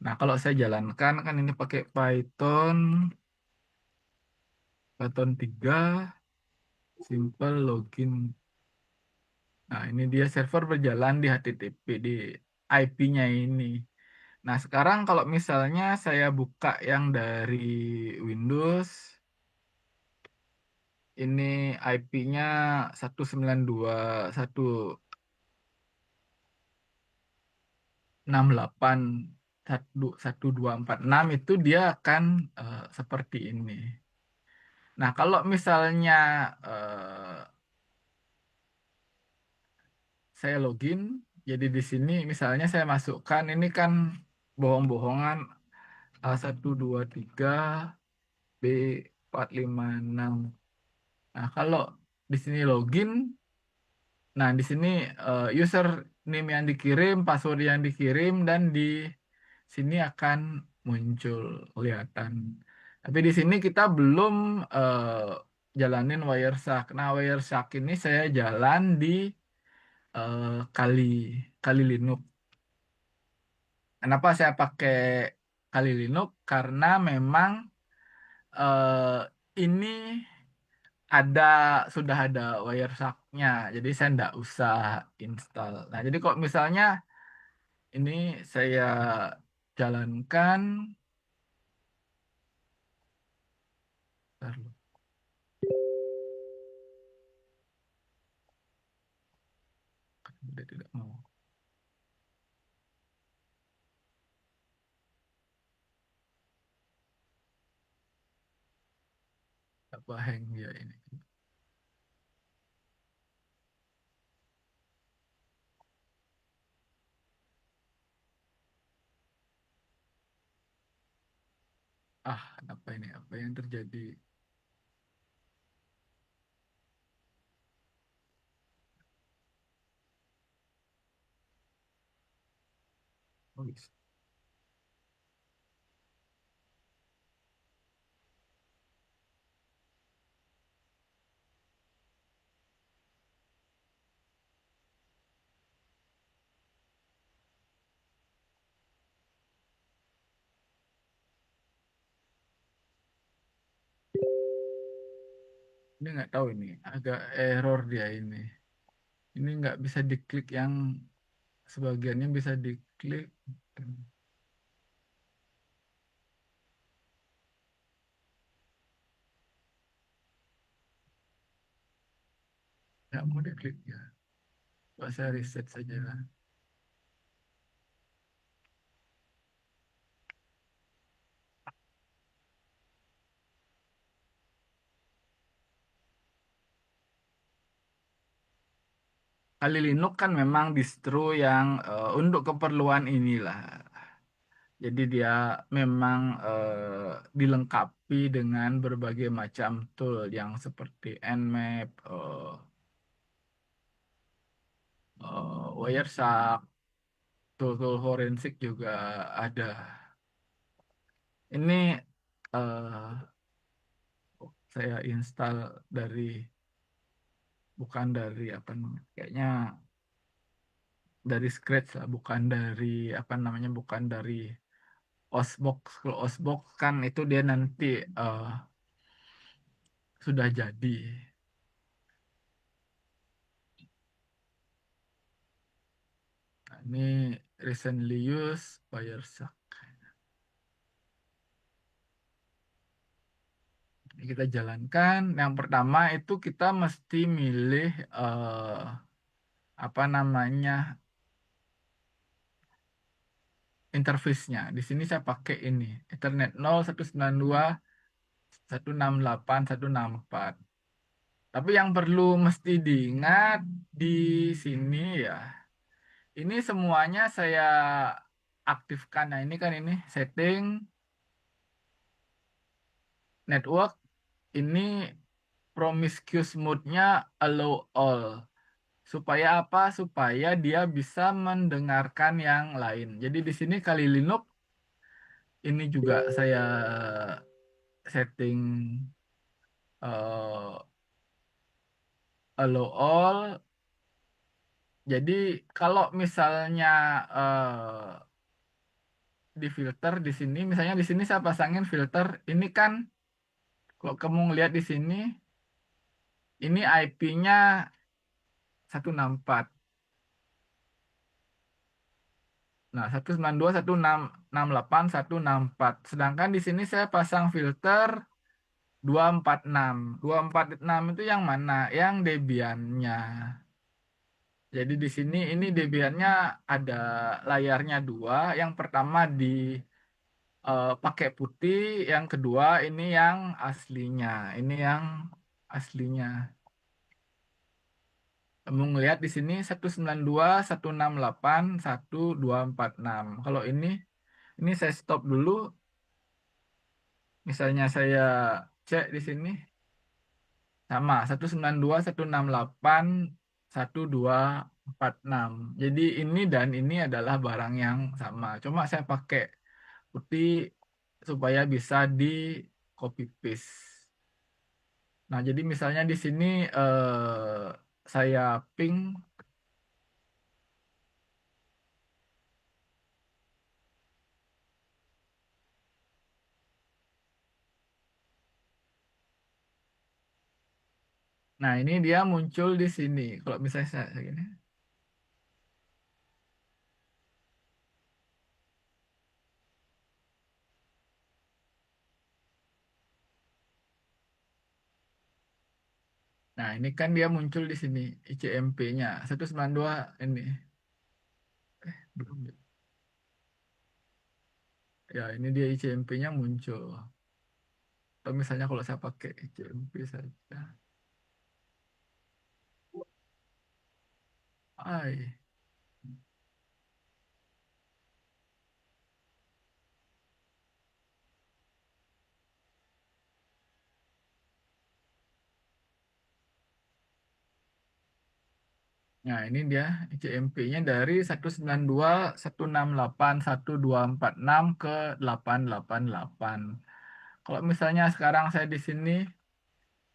Nah, kalau saya jalankan kan ini pakai Python 3, simple login. Nah, ini dia server berjalan di HTTP di IP-nya ini. Nah, sekarang kalau misalnya saya buka yang dari Windows, ini IP-nya 192.168.1246 itu dia akan seperti ini. Nah, kalau misalnya eh, saya login, jadi di sini misalnya saya masukkan ini kan bohong-bohongan A123 B456. Nah, kalau di sini login, nah di sini username yang dikirim, password yang dikirim, dan di sini akan muncul kelihatan. Tapi di sini kita belum jalanin Wireshark. Nah, Wireshark ini saya jalan di Kali Kali Linux. Kenapa saya pakai Kali Linux? Karena memang ini ada sudah ada Wireshark-nya, jadi saya nggak usah install. Nah, jadi kok misalnya ini saya jalankan, bentar loh, udah tidak mau apa hang ya ini. Apa ini? Apa yang terjadi? Oh, bisa. Ini nggak tahu ini, agak error dia ini. Ini nggak bisa diklik yang sebagiannya bisa diklik. Nggak mau diklik ya. Coba saya reset saja lah. Kali Linux kan memang distro yang untuk keperluan inilah. Jadi dia memang dilengkapi dengan berbagai macam tool yang seperti Nmap, Wireshark, tool-tool forensik juga ada. Ini eh, saya install dari bukan dari apa namanya, kayaknya dari scratch lah, bukan dari apa namanya, bukan dari Osbox. Kalau Osbox kan itu dia nanti sudah jadi. Nah, ini recently used Wireshark. Ini kita jalankan. Yang pertama itu kita mesti milih apa namanya, interface-nya. Di sini saya pakai ini Ethernet 0, 192.168.164. Tapi yang perlu mesti diingat di sini ya, ini semuanya saya aktifkan. Nah, ini kan ini setting network, ini promiscuous mode-nya allow all. Supaya apa? Supaya dia bisa mendengarkan yang lain. Jadi di sini kali Linux ini juga saya setting eh, allow all. Jadi kalau misalnya di filter di sini, misalnya di sini saya pasangin filter. Ini kan kalau kamu ngelihat di sini, ini IP-nya 164. Nah, 192.168.164. Sedangkan di sini saya pasang filter 246. 246 itu yang mana? Yang Debian-nya. Jadi di sini ini Debian-nya ada layarnya dua. Yang pertama di pakai putih, yang kedua ini yang aslinya. Ini yang aslinya. Kamu ngelihat di sini 192.168.1.246. Kalau ini saya stop dulu. Misalnya saya cek di sini sama 192.168.1.246. Jadi ini dan ini adalah barang yang sama. Cuma saya pakai putih supaya bisa di copy paste. Nah, jadi misalnya di sini saya ping. Nah, ini dia muncul di sini. Kalau misalnya saya gini. Nah, ini kan dia muncul di sini ICMP-nya 192 ini. Belum ya. Ya, ini dia ICMP-nya muncul. Atau misalnya kalau saya pakai ICMP saja. Ay. Nah, ini dia ICMP-nya dari 192.168.1.246 ke 888. Kalau misalnya sekarang saya di sini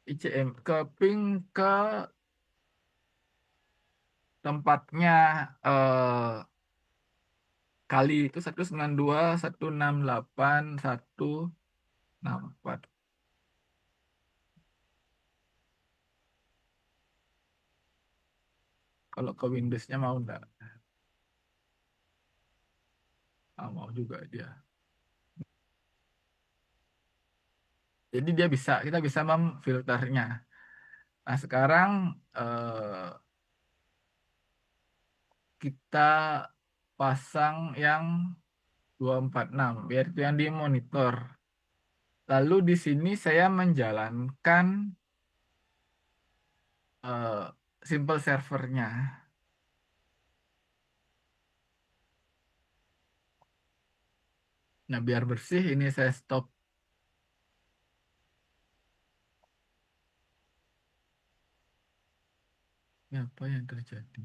ICM ke ping ke tempatnya kali itu 192.168.1.64. Kalau ke Windows-nya mau enggak? Ah, mau juga dia. Jadi dia bisa, kita bisa memfilternya. Nah, sekarang kita pasang yang 246 biar itu yang di monitor. Lalu di sini saya menjalankan eh, simple servernya. Nah, biar bersih ini saya stop. Ini apa yang terjadi?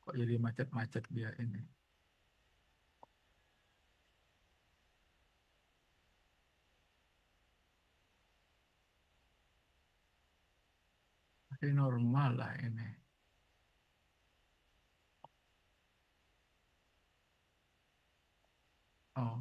Kok jadi macet-macet dia ini? Masih normal lah ini. Oh,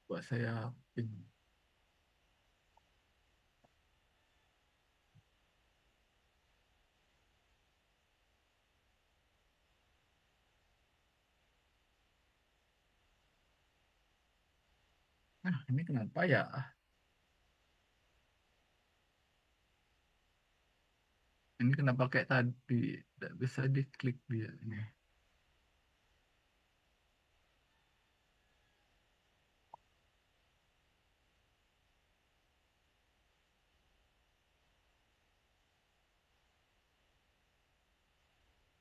buat saya ping. Nah, ini kenapa ya? Ini kenapa kayak tadi? Tidak bisa diklik dia ini.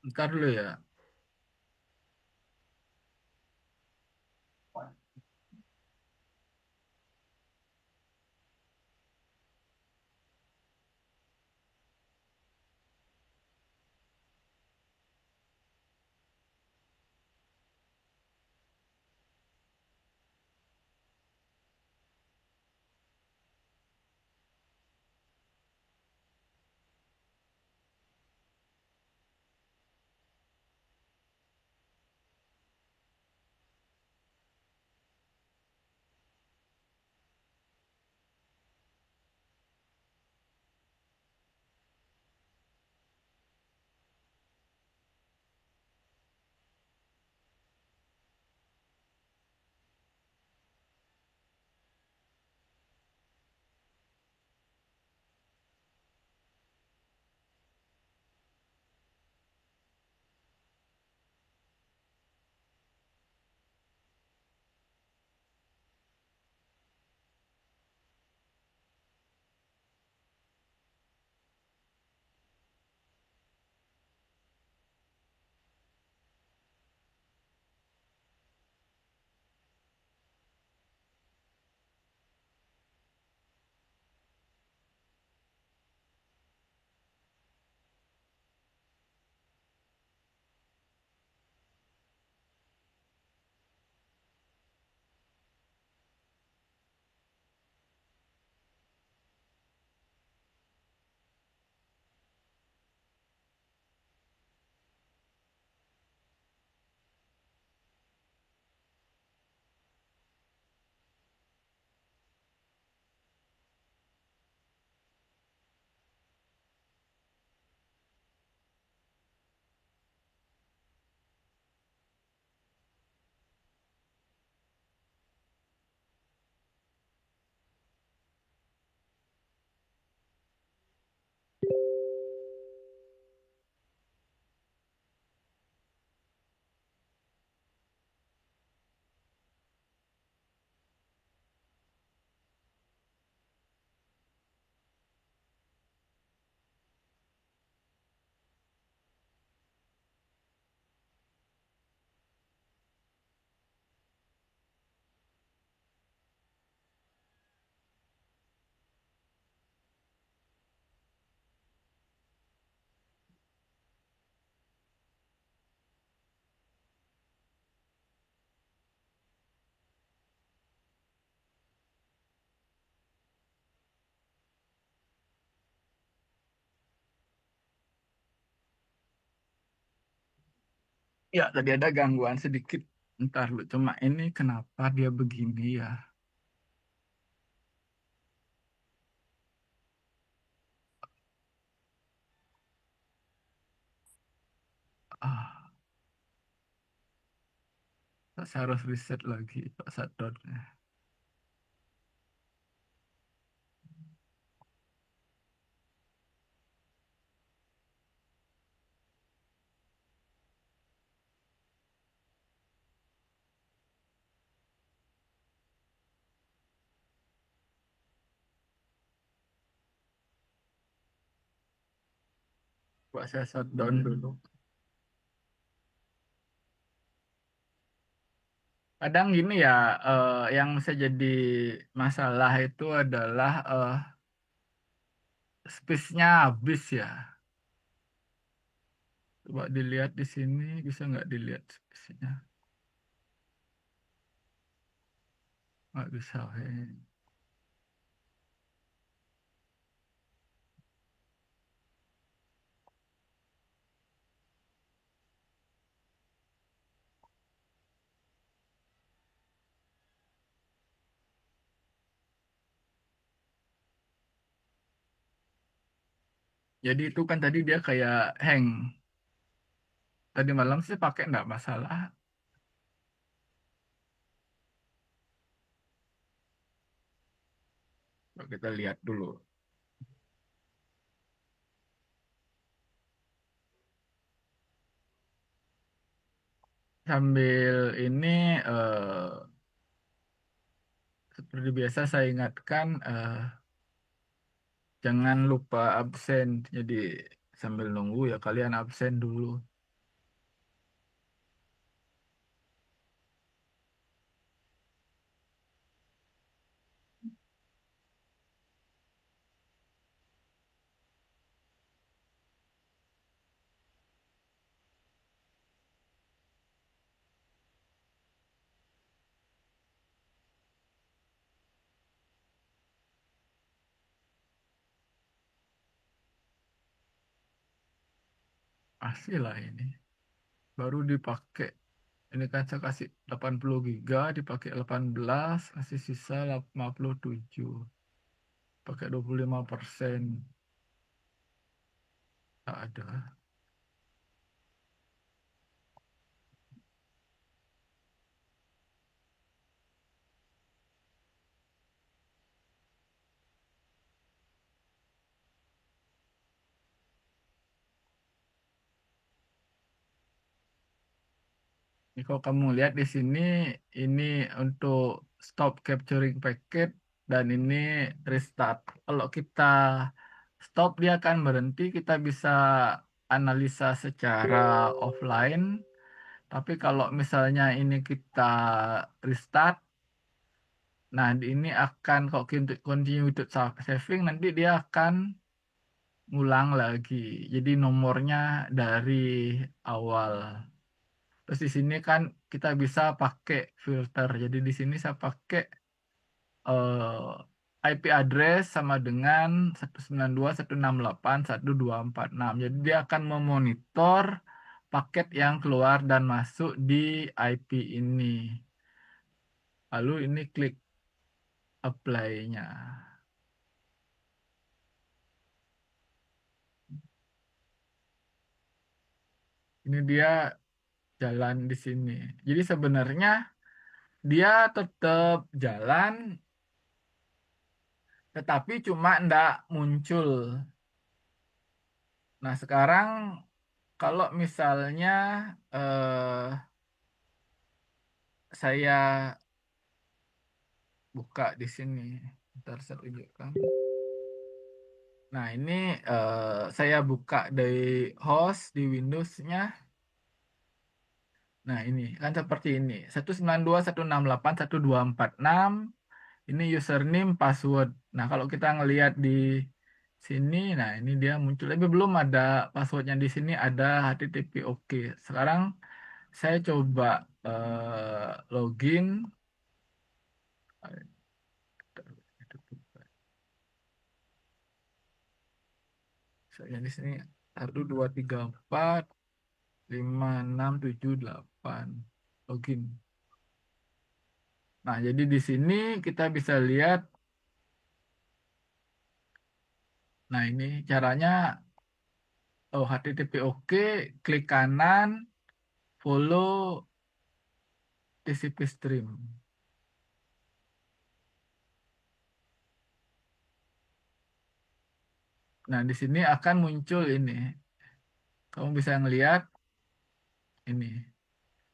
Ntar dulu ya. Ya, tadi ada gangguan sedikit. Ntar lu, cuma ini kenapa dia begini ya? Ah, saya harus reset lagi Pak Sadotnya. Pak saya shutdown dulu. Kadang gini ya, yang bisa jadi masalah itu adalah space-nya habis ya. Coba dilihat di sini, bisa nggak dilihat space-nya? Nggak bisa. Jadi itu kan tadi dia kayak hang. Tadi malam sih pakai nggak masalah. Coba kita lihat dulu. Sambil ini seperti biasa saya ingatkan jangan lupa absen. Jadi sambil nunggu ya kalian absen dulu. Kasih lah ini. Baru dipakai. Ini kan saya kasih 80 giga, dipakai 18, kasih sisa 57. Pakai 25%. Tak ada. Ini kalau kamu lihat di sini, ini untuk stop capturing packet dan ini restart. Kalau kita stop dia akan berhenti, kita bisa analisa secara offline. Tapi kalau misalnya ini kita restart, nah ini akan kalau continue with saving nanti dia akan ngulang lagi. Jadi nomornya dari awal. Terus di sini kan kita bisa pakai filter. Jadi di sini saya pakai IP address sama dengan 192.168.1.246. Jadi dia akan memonitor paket yang keluar dan masuk di IP ini. Lalu ini klik apply-nya. Ini dia jalan di sini. Jadi sebenarnya dia tetap jalan, tetapi cuma ndak muncul. Nah, sekarang kalau misalnya saya buka di sini, ntar saya tunjukkan. Nah, ini saya buka dari host di Windows-nya. Nah, ini kan seperti ini. 192.168.1.246. Ini username, password. Nah, kalau kita ngelihat di sini, nah ini dia muncul. Tapi belum ada passwordnya di sini, ada HTTP oke. Sekarang saya coba login. Saya di sini 1 2 3 4 5 6 7 8 login. Nah, jadi di sini kita bisa lihat. Nah, ini caranya. Oh, HTTP oke, klik kanan, follow TCP stream. Nah, di sini akan muncul ini. Kamu bisa ngelihat ini.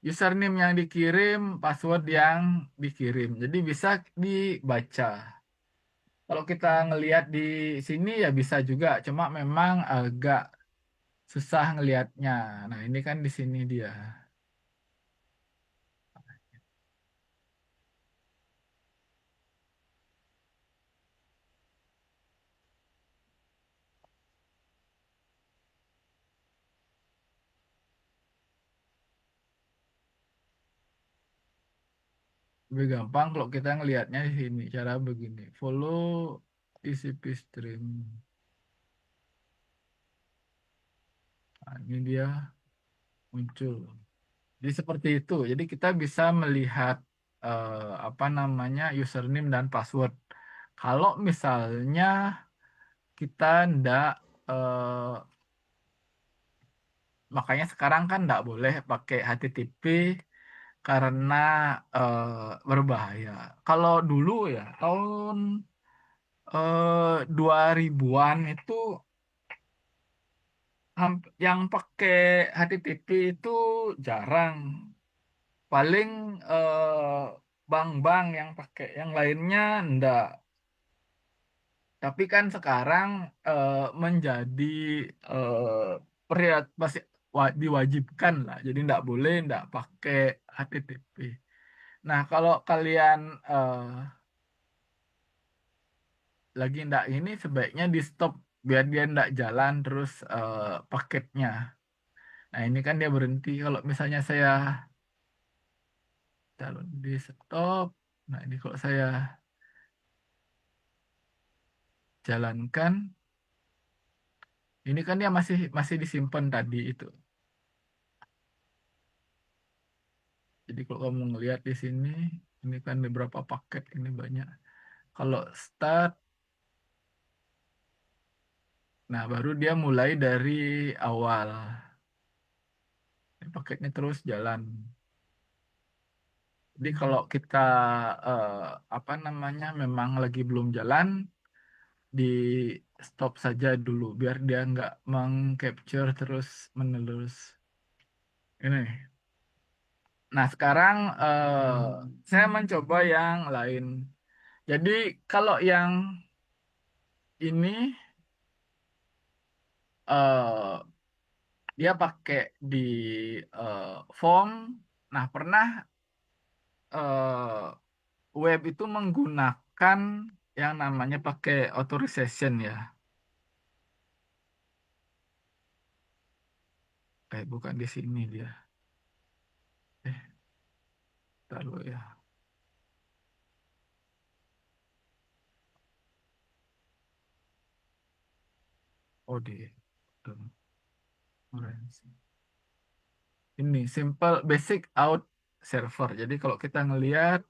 Username yang dikirim, password yang dikirim. Jadi bisa dibaca. Kalau kita ngelihat di sini ya bisa juga, cuma memang agak susah ngelihatnya. Nah, ini kan di sini dia. Lebih gampang kalau kita ngelihatnya di sini. Cara begini. Follow TCP stream. Nah, ini dia muncul. Jadi seperti itu. Jadi kita bisa melihat apa namanya username dan password. Kalau misalnya kita ndak makanya sekarang kan ndak boleh pakai HTTP karena eh, berbahaya. Kalau dulu ya tahun 2000-an itu yang pakai HTTP itu jarang. Paling bank-bank yang pakai, yang lainnya ndak. Tapi kan sekarang menjadi pasti diwajibkan lah. Jadi ndak boleh ndak pakai HTTP. Nah, kalau kalian lagi ndak ini sebaiknya di stop biar dia ndak jalan terus paketnya. Nah, ini kan dia berhenti. Kalau misalnya saya calon di stop, nah ini kalau saya jalankan, ini kan dia masih masih disimpan tadi itu. Jadi kalau kamu ngelihat di sini, ini kan ada berapa paket, ini banyak. Kalau start, nah baru dia mulai dari awal. Ini paketnya terus jalan. Jadi kalau kita eh, apa namanya memang lagi belum jalan, di stop saja dulu biar dia nggak mengcapture terus menerus. Ini. Nah sekarang saya mencoba yang lain. Jadi kalau yang ini eh, dia pakai di form. Nah pernah eh, web itu menggunakan yang namanya pakai authorization ya. Bukan di sini dia. Eh, taruh ya. Oh di orange. Ini simple basic out server. Jadi kalau kita ngelihat,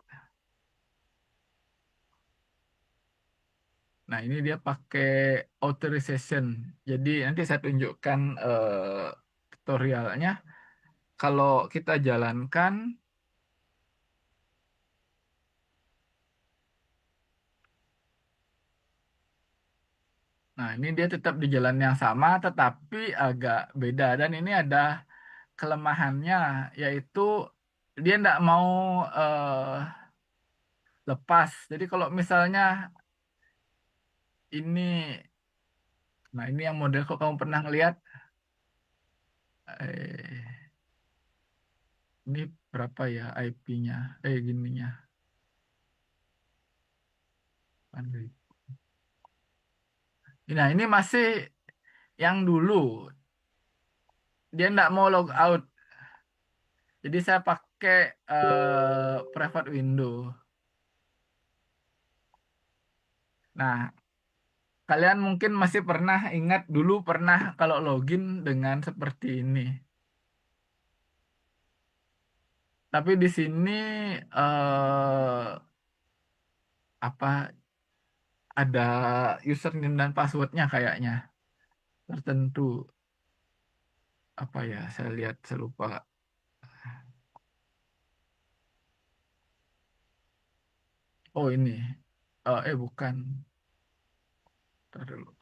nah ini dia pakai authorization. Jadi nanti saya tunjukkan tutorialnya. Kalau kita jalankan, nah ini dia tetap di jalan yang sama, tetapi agak beda. Dan ini ada kelemahannya, yaitu dia tidak mau lepas. Jadi kalau misalnya ini, nah ini yang model kok kamu pernah ngelihat, eh, ini berapa ya IP-nya? Gininya. Nah ini masih yang dulu. Dia tidak mau log out. Jadi saya pakai private window. Nah, kalian mungkin masih pernah ingat dulu pernah kalau login dengan seperti ini. Tapi di sini apa ada username dan passwordnya kayaknya tertentu. Apa ya? Saya lihat saya lupa. Oh ini. Bukan. Ntar dulu.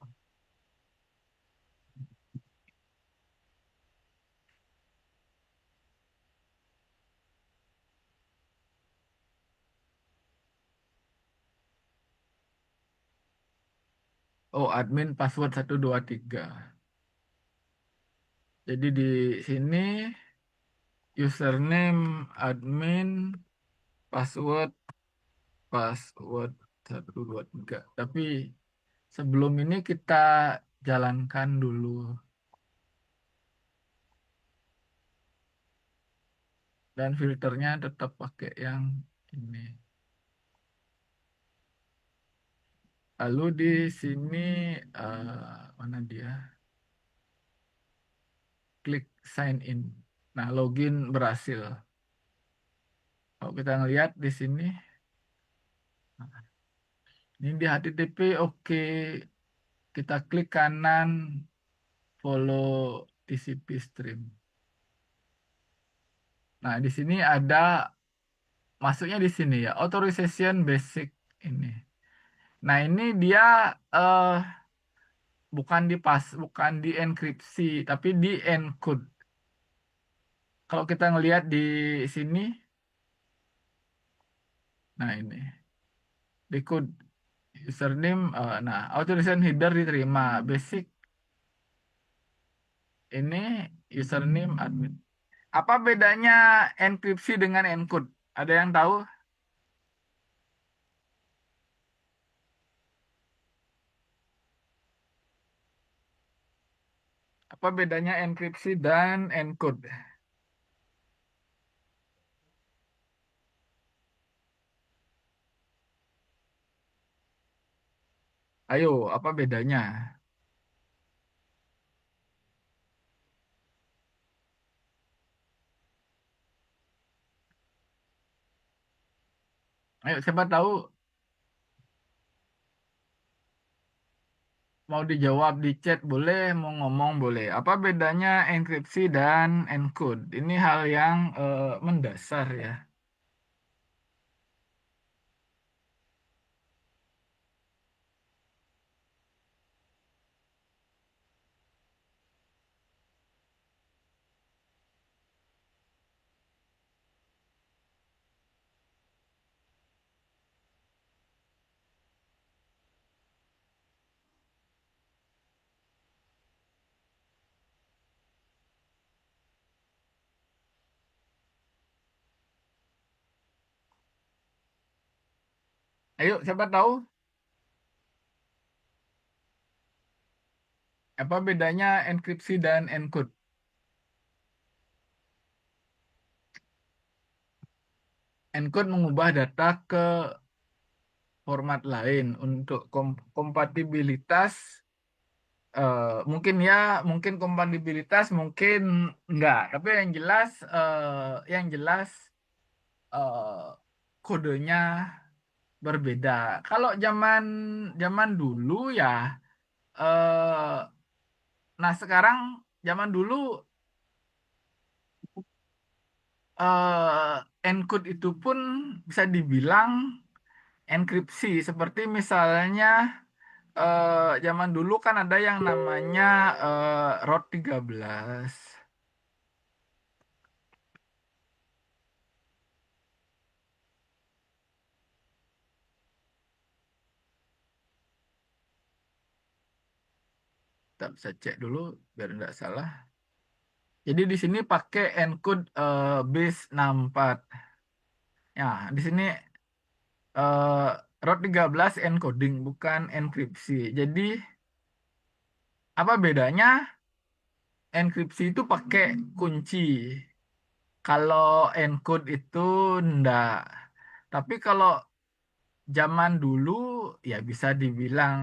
Oh admin password 123. Jadi di sini username admin password password 123. Tapi sebelum ini kita jalankan dulu dan filternya tetap pakai yang ini. Lalu di sini mana dia? Klik sign in. Nah, login berhasil. Kalau kita ngelihat di sini, ini di HTTP oke. Kita klik kanan, follow TCP stream. Nah, di sini ada masuknya di sini ya, authorization basic ini. Nah, ini dia eh, bukan di enkripsi, tapi di encode. Kalau kita ngelihat di sini, nah ini di code username, nah authorization header diterima, basic ini username admin. Apa bedanya enkripsi dengan encode? Ada yang tahu? Apa bedanya enkripsi dan encode? Ayo, apa bedanya? Ayo, siapa tahu mau dijawab di chat boleh, mau ngomong boleh. Apa bedanya enkripsi dan encode? Ini hal yang mendasar ya. Ayo, siapa tahu apa bedanya enkripsi dan encode? Encode mengubah data ke format lain untuk kompatibilitas. Mungkin ya, mungkin kompatibilitas, mungkin enggak. Tapi yang jelas eh, kodenya berbeda. Kalau zaman zaman dulu ya, eh, nah sekarang zaman dulu encode itu pun bisa dibilang enkripsi. Seperti misalnya zaman dulu kan ada yang namanya ROT 13. Kita bisa cek dulu biar tidak salah. Jadi di sini pakai encode base 64. Ya, di sini eh ROT 13 encoding bukan enkripsi. Jadi apa bedanya? Enkripsi itu pakai kunci. Kalau encode itu ndak. Tapi kalau zaman dulu ya bisa dibilang,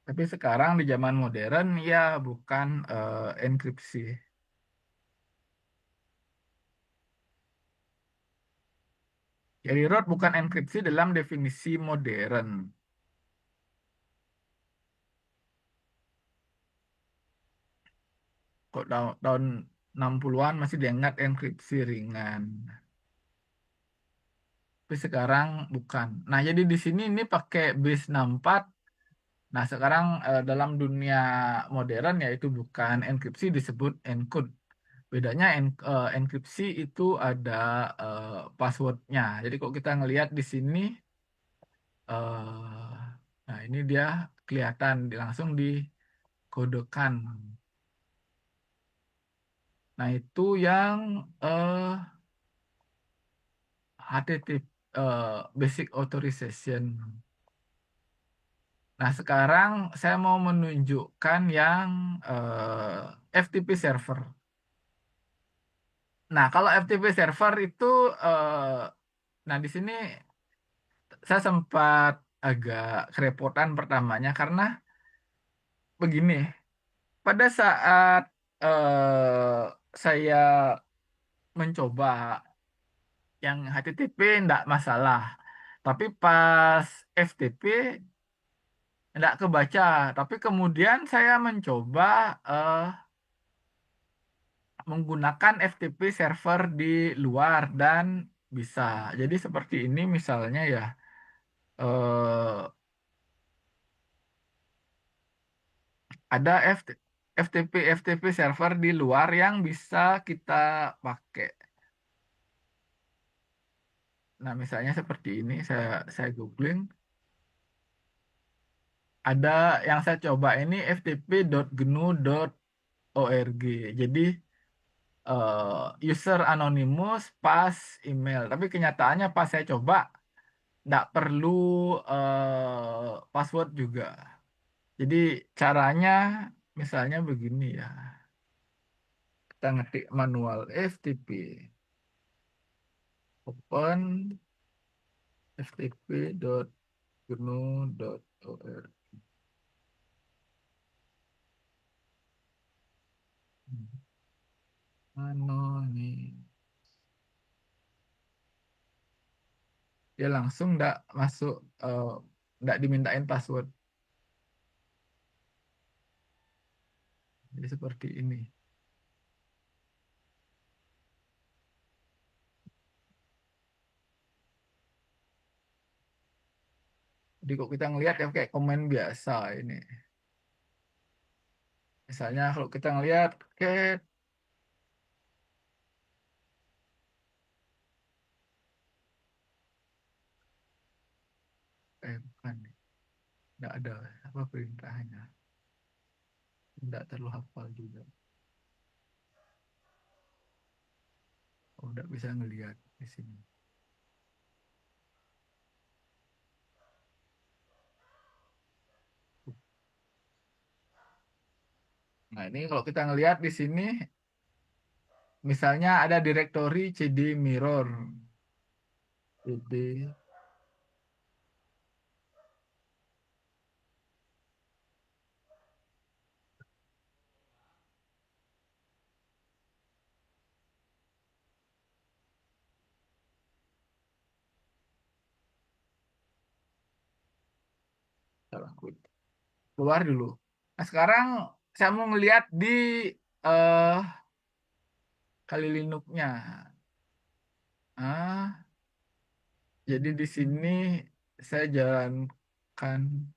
tapi sekarang di zaman modern ya bukan enkripsi. Jadi ROT bukan enkripsi dalam definisi modern. Kok tahun 60-an masih dianggap enkripsi ringan. Tapi sekarang bukan. Nah, jadi di sini ini pakai base 64. Nah, sekarang dalam dunia modern yaitu bukan enkripsi disebut encode. Bedanya enkripsi itu ada passwordnya. Jadi kalau kita ngelihat di sini, eh nah ini dia kelihatan langsung dikodekan. Nah, itu yang HTTP Basic Authorization. Nah, sekarang saya mau menunjukkan yang FTP server. Nah, kalau FTP server itu, eh, nah di sini saya sempat agak kerepotan pertamanya karena begini, pada saat saya mencoba yang HTTP enggak masalah, tapi pas FTP enggak kebaca. Tapi kemudian saya mencoba eh, menggunakan FTP server di luar dan bisa. Jadi seperti ini misalnya ya. eh, ada FTP FTP server di luar yang bisa kita pakai. Nah, misalnya seperti ini saya googling, ada yang saya coba ini ftp.gnu.org. Jadi user anonymous pas email. Tapi kenyataannya pas saya coba nggak perlu password juga. Jadi caranya misalnya begini ya. Kita ngetik manual FTP open ftp.gnu.org. Anonim. Dia langsung nggak masuk, eh, nggak dimintain password. Jadi seperti ini. Jadi kok kita ngelihat ya kayak komen biasa ini. Misalnya kalau kita ngelihat cat, bukan, nggak ada apa perintahnya. Nggak terlalu hafal juga. Oh, nggak bisa ngelihat di sini. Nah, ini kalau kita ngelihat di sini, misalnya ada direktori CD mirror. CD, salah, keluar dulu. Nah, sekarang saya mau ngelihat di eh kali Linux-nya. Ah, jadi di sini saya jalankan,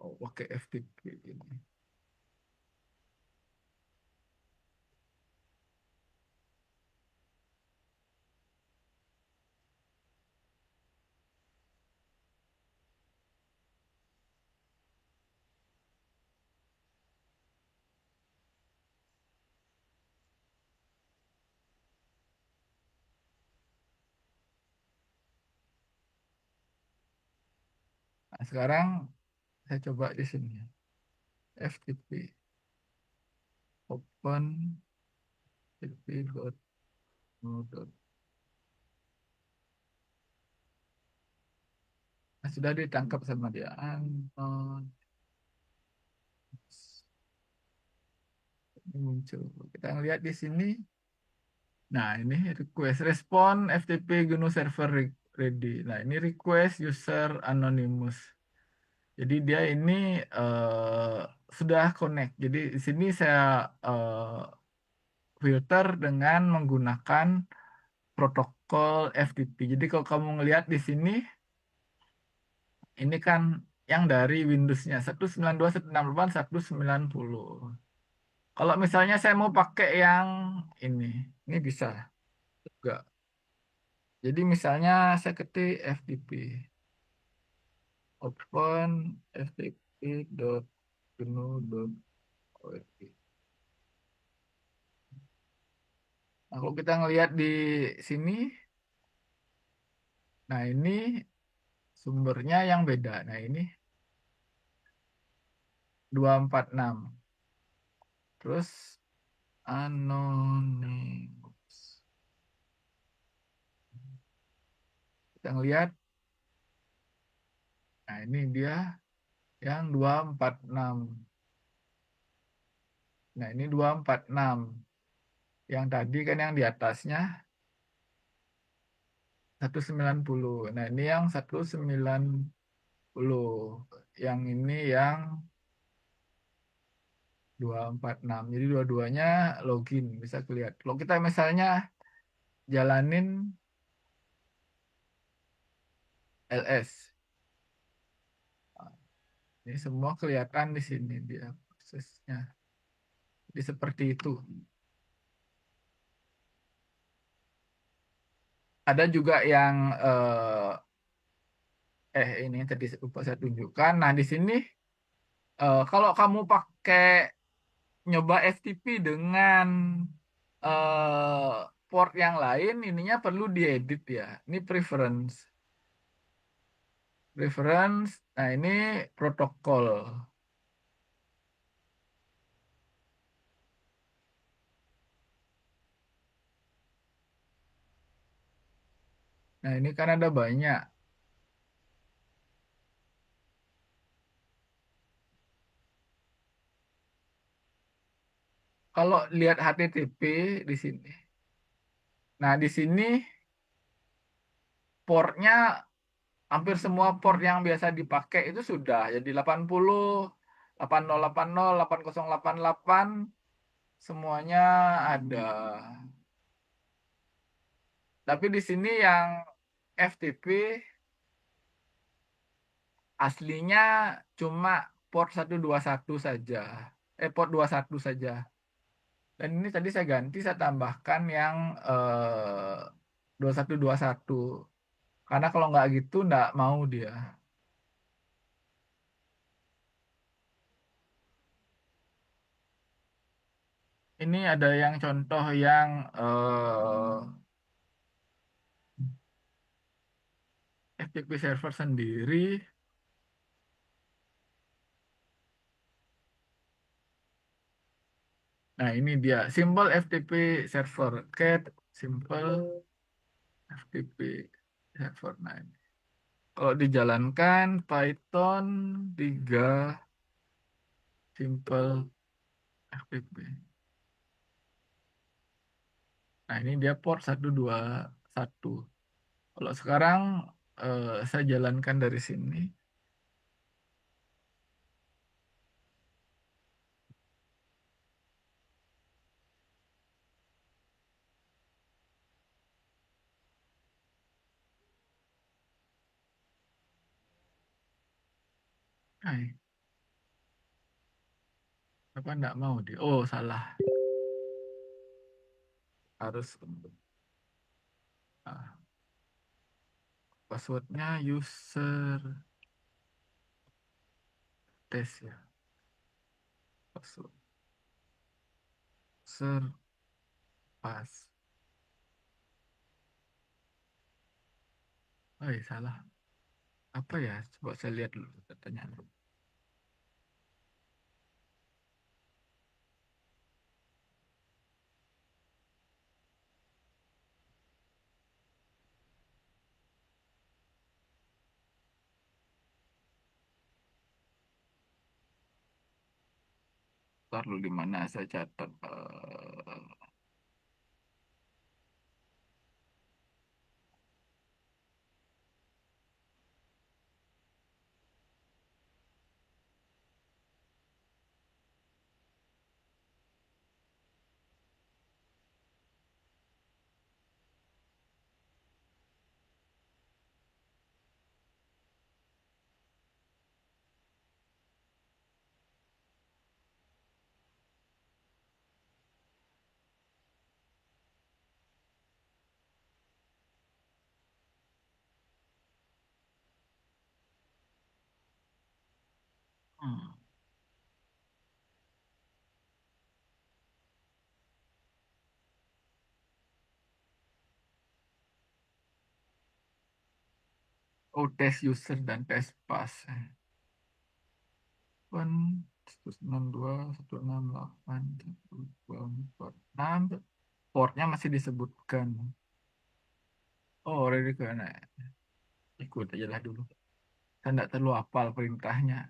oh, pakai FTP ini. Nah, sekarang saya coba di sini. FTP open ftp.no. Nah, sudah ditangkap sama dia. Anton, ini muncul. Kita lihat di sini. Nah, ini request respon FTP GNU server ready. Nah, ini request user anonymous. Jadi dia ini sudah connect. Jadi di sini saya filter dengan menggunakan protokol FTP. Jadi kalau kamu ngelihat di sini, ini kan yang dari Windows-nya 192.168 190. Kalau misalnya saya mau pakai yang ini bisa juga. Jadi misalnya saya ketik FTP, open ftp.gnu.org. Nah, kalau kita ngelihat di sini, nah ini sumbernya yang beda. Nah ini 246. Terus anonymous. Kita ngelihat, nah ini dia yang 246. Nah ini 246. Yang tadi kan yang di atasnya 190. Nah ini yang 190. Yang ini yang 246. Jadi dua-duanya login, bisa kelihatan. Kalau kita misalnya jalanin ls, ini semua kelihatan di sini dia prosesnya. Jadi seperti itu. Ada juga yang ini tadi lupa saya tunjukkan. Nah, di sini kalau kamu pakai nyoba FTP dengan port yang lain, ininya perlu diedit ya. Ini preference. Preference. Nah, ini protokol. Nah, ini kan ada banyak. Kalau lihat HTTP di sini. Nah, di sini portnya hampir semua port yang biasa dipakai itu sudah. Jadi 80, 8080, 8088 semuanya ada. Tapi di sini yang FTP aslinya cuma port 121 saja. Port 21 saja. Dan ini tadi saya ganti, saya tambahkan yang 2121. Karena kalau nggak gitu nggak mau dia. Ini ada yang contoh yang FTP server sendiri. Nah, ini dia simple FTP server cat simple FTP server. Nah, kalau dijalankan Python 3 simple FTP. Nah, ini dia port 121. Kalau sekarang saya jalankan dari sini. Hai, apa enggak mau dia? Oh, salah. Harus ah, passwordnya user test ya. Password user pas. Oh, iya, salah. Apa ya? Coba saya lihat dulu katanya. Ntar dulu di mana saya catat. Hmm. Oh, tes user dan tes pas. Pun 192, 168, 124, 6. Portnya masih disebutkan. Oh, already kena. Ikut aja lah dulu. Saya tidak terlalu hafal perintahnya.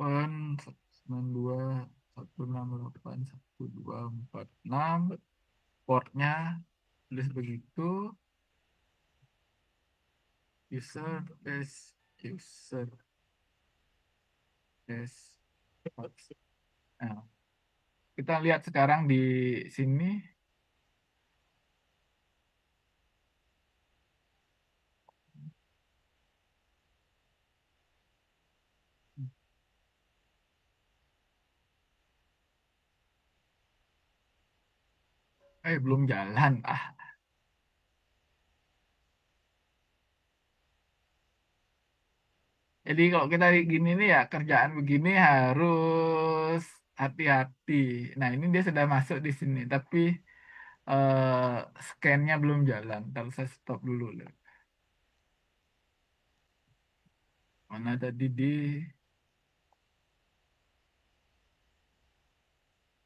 Open 192, 168, 1246. Portnya tulis begitu. User is user is. Nah, kita lihat sekarang di sini. Belum jalan. Jadi kalau kita gini nih ya kerjaan begini harus hati-hati. Nah, ini dia sudah masuk di sini, tapi scan-nya belum jalan. Kalau saya stop dulu. Mana tadi di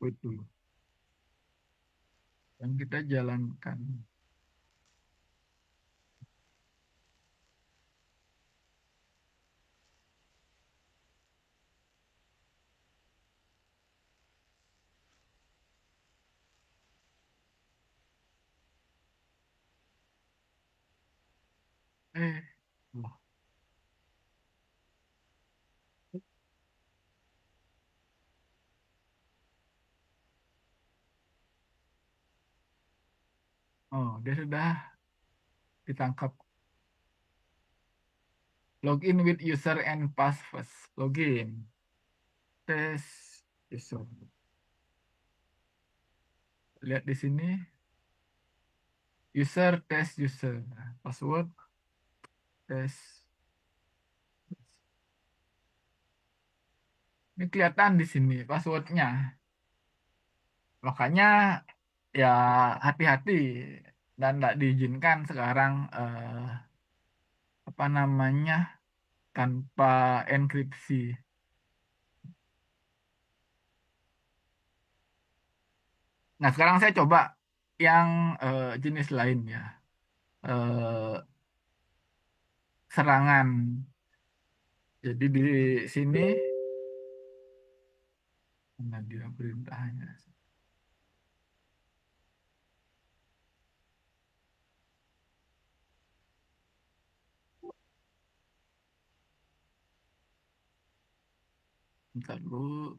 itu yang kita jalankan. Eh, wah. Oh, dia sudah ditangkap. Login with user and password. Login. Tes user. Lihat di sini. User tes user. Password tes. Ini kelihatan di sini passwordnya. Makanya ya hati-hati dan tidak diizinkan sekarang apa namanya tanpa enkripsi. Nah, sekarang saya coba yang jenis lain ya. Eh, serangan. Jadi di sini mana dia perintahnya? Bentar dulu.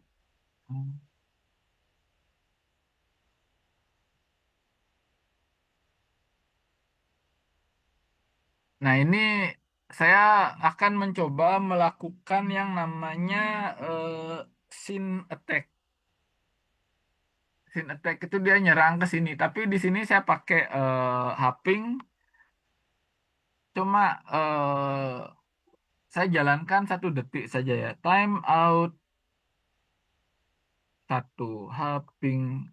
Nah, ini saya akan mencoba melakukan yang namanya scene attack. Scene attack itu dia nyerang ke sini, tapi di sini saya pakai hopping. Cuma saya jalankan 1 detik saja ya. Time out satu, hopping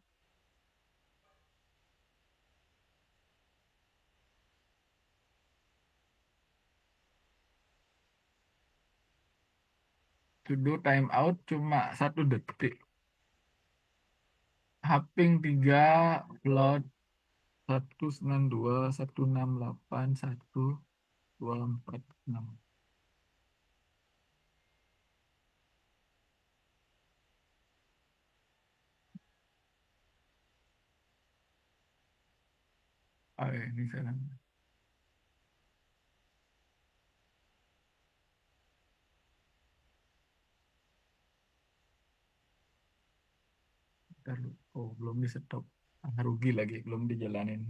to do time out cuma 1 detik. Hopping 3, upload 192, 168, 1246. Oh, ini saya ntar, oh belum di stop. Ah, rugi lagi belum dijalanin.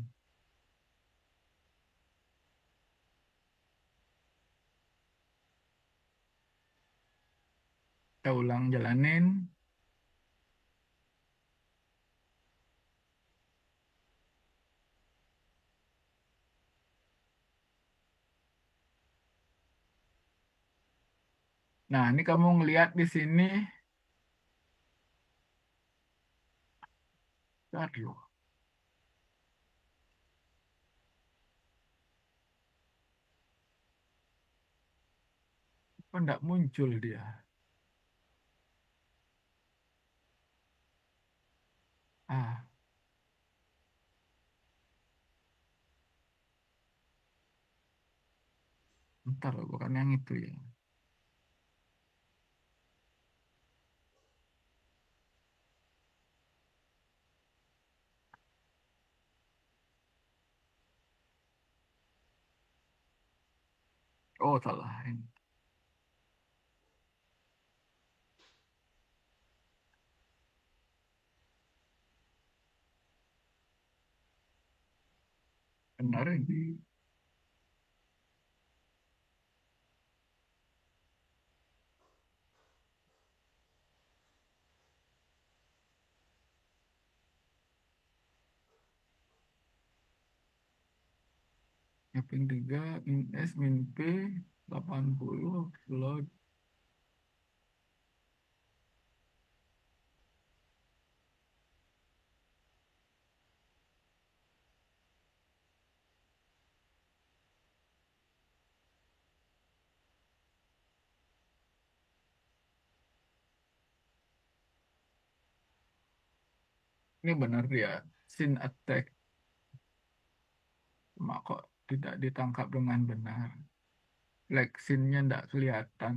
Kita ulang jalanin. Nah, ini kamu ngelihat di sini. Aduh, kok enggak muncul dia? Ah, bentar, bukan yang itu ya. Oh, salah. Ini benar ini. Mapping 3, min S, min P, 80, load. Ini benar dia. Sin attack. Cuma kok tidak ditangkap dengan benar. Flag scene-nya tidak kelihatan.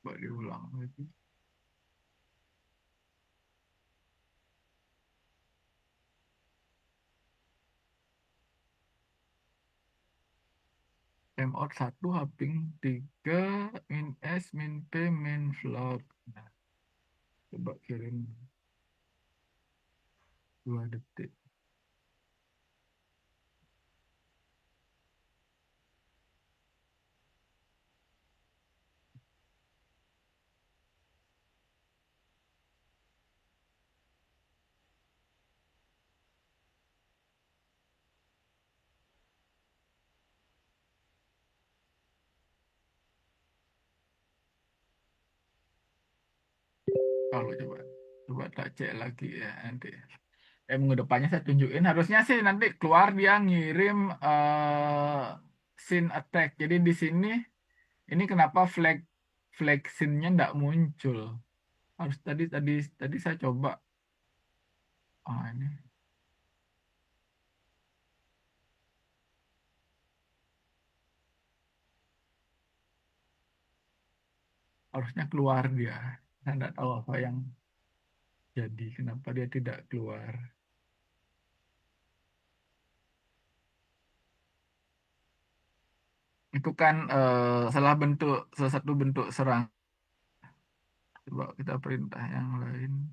Coba diulang lagi. Timeout 1, hopping 3, min S, min P, min float. Nah, coba kirim 2 detik. Kalau coba, coba tak cek lagi ya nanti. Minggu depannya saya tunjukin. Harusnya sih nanti keluar dia ngirim scene attack. Jadi di sini ini kenapa flag flag scene-nya nggak muncul? Harus tadi tadi tadi saya coba. Ah ini harusnya keluar dia. Saya nggak tahu apa yang jadi. Kenapa dia tidak keluar? Itu kan salah satu bentuk serang. Coba kita perintah yang lain.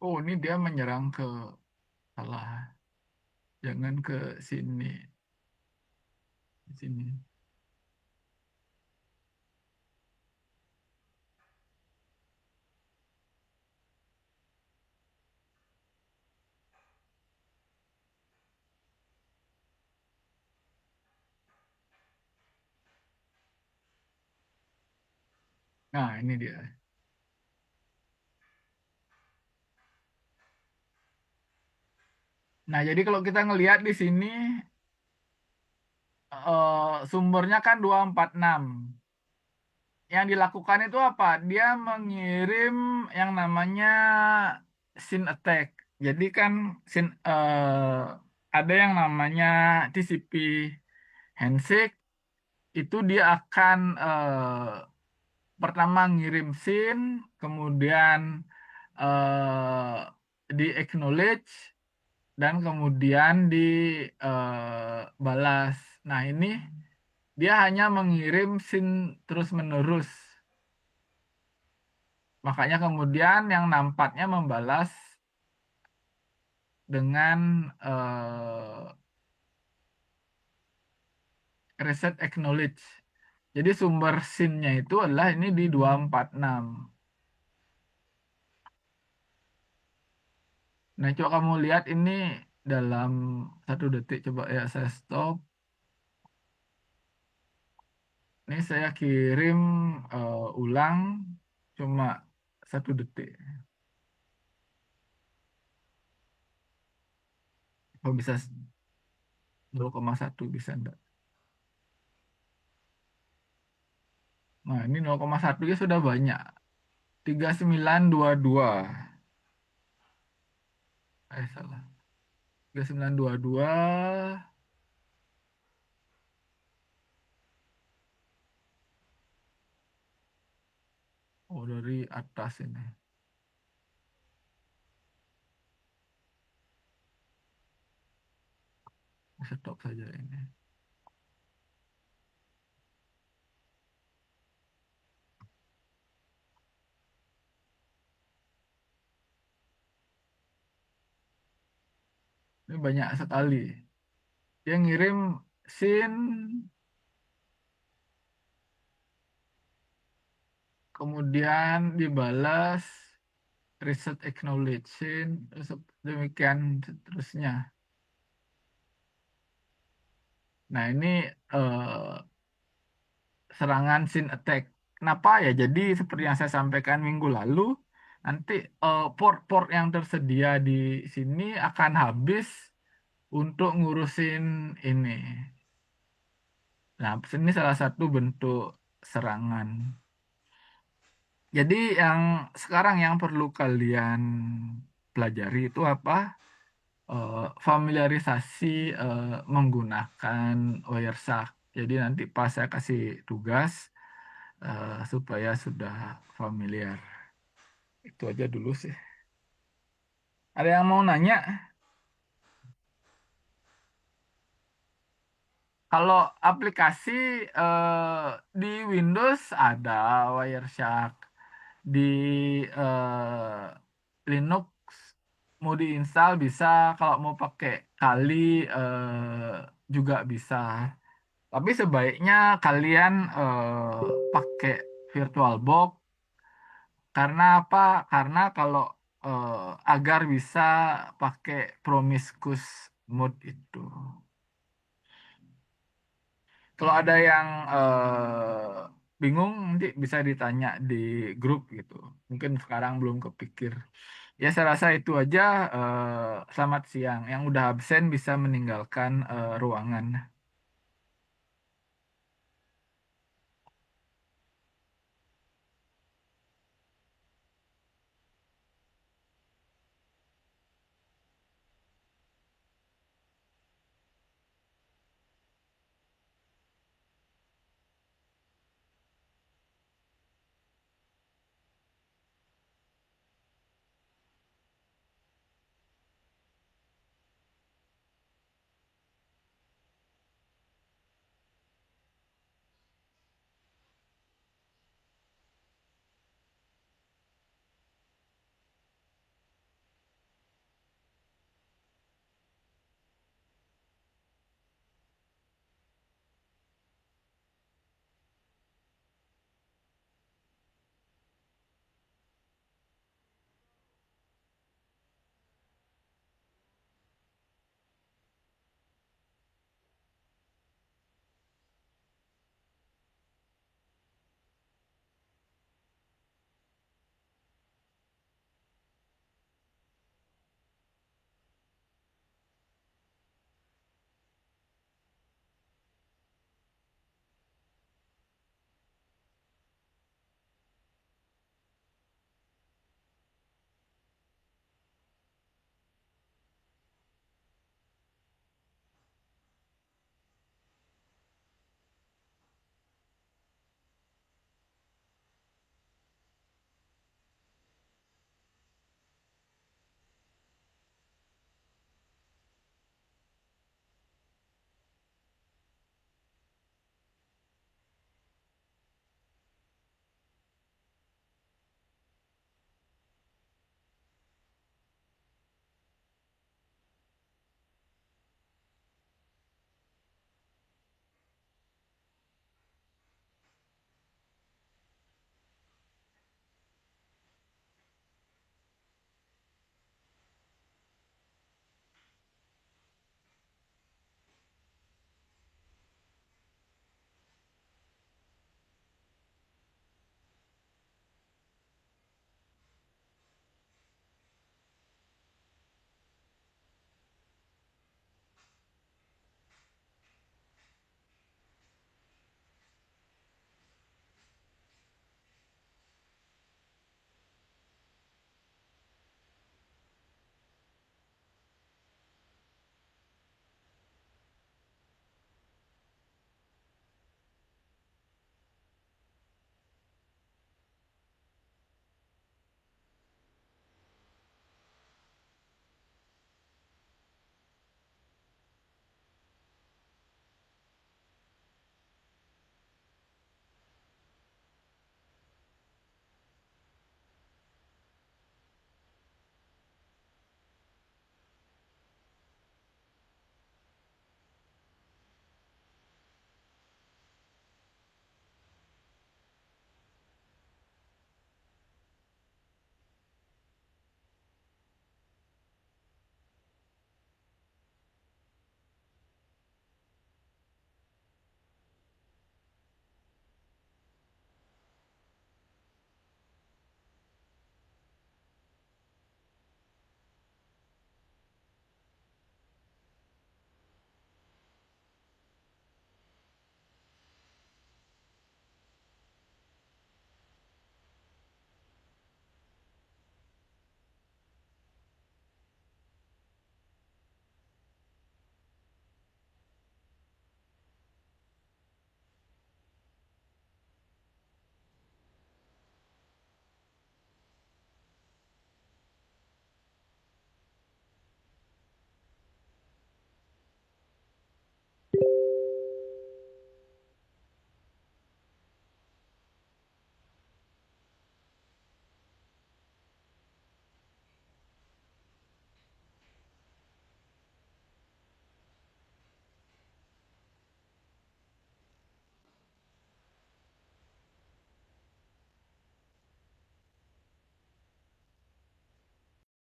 Oh, ini dia menyerang ke salah. Jangan ke sini. Di sini. Nah, ini dia. Nah, jadi kalau kita ngelihat di sini sumbernya kan 246. Yang dilakukan itu apa? Dia mengirim yang namanya scene attack. Jadi kan ada yang namanya TCP handshake itu dia akan pertama ngirim scene, kemudian di acknowledge dan kemudian dibalas. Nah, ini dia hanya mengirim scene terus-menerus. Makanya kemudian yang nampaknya membalas dengan reset acknowledge. Jadi sumber scene-nya itu adalah ini di 246. Nah, coba kamu lihat ini dalam 1 detik. Coba ya saya stop. Ini saya kirim ulang cuma 1 detik. Oh, bisa 0,1 bisa enggak? Nah, ini 0,1 ya sudah banyak. 3922. Salah. 3922. Oh, dari atas ini. Stop saja ini. Ini banyak sekali. Dia ngirim scene, kemudian dibalas reset acknowledging, demikian seterusnya. Nah, ini eh, serangan scene attack. Kenapa ya? Jadi seperti yang saya sampaikan minggu lalu, nanti port-port yang tersedia di sini akan habis untuk ngurusin ini. Nah, ini salah satu bentuk serangan. Jadi yang sekarang yang perlu kalian pelajari itu apa? Familiarisasi menggunakan Wireshark. Jadi nanti pas saya kasih tugas supaya sudah familiar. Itu aja dulu sih. Ada yang mau nanya? Kalau aplikasi di Windows ada Wireshark, di Linux mau diinstal bisa, kalau mau pakai Kali juga bisa. Tapi sebaiknya kalian pakai VirtualBox karena apa? Karena kalau eh, agar bisa pakai Promiscuous mode itu. Kalau ada yang bingung nanti bisa ditanya di grup gitu. Mungkin sekarang belum kepikir. Ya saya rasa itu aja. Selamat siang. Yang udah absen bisa meninggalkan ruangan.